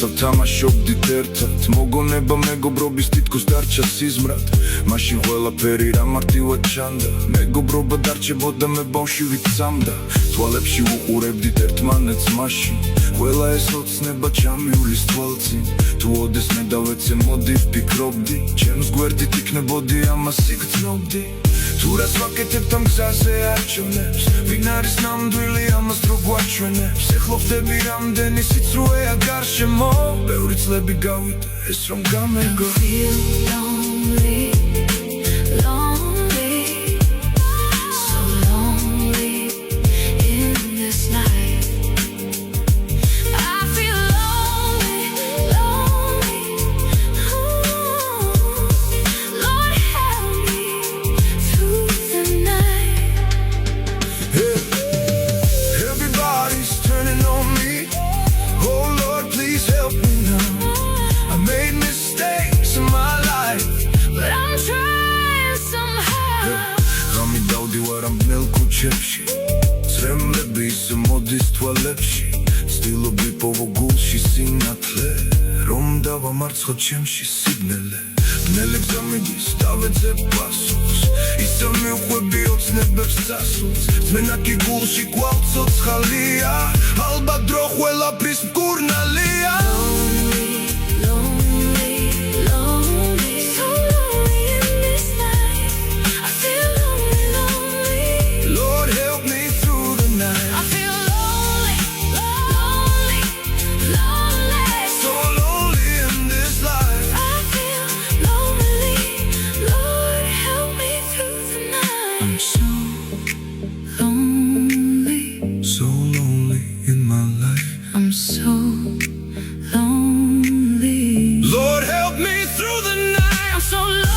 როდესაც თამაშობდით ერთად მოგონება მეგობრობის თითქოს დარჩა სიზმრად მაშინ ყველაფერი რა მარტივად ჩანდა მეგობრობა დარჩებოდა მე ბავშვი ვიცამდა თვალებში უყურებდით ერთმანეთს მაშინ ყველა ეს ოცნება ჩამივლის თვალწინ თუ ოდეს მე დავეცე მოდი ვფიქრობდი ჩემს გვერდით იქნებოდი ამას იგრძნობდი თუ რას ვაკეთებთ ამ გზაზე არჩევნებს ვინ არის ნამდვილი ამას დრო გვაჩვენებს ეხლა ხდები რამდენი სიცრუეა გარშემო ბევრი წლები გავიდა ეს რომ გამეგო წრემლები ისე მოდის თვალებში ცდილობ ვიპოვო გულში სინათლე რომ დავამარცხო ჩემში სიბნელე ბნელი გზა მიდის დავეძებ პასუხს ისე მივხვები ოცნებებს წასულს ძმენაკი გულში გვალ ცოცხალია ალბათ დრო ყველაფრის მკურნალია I'm so lonely. Lord help me through the night. I'm so lonely.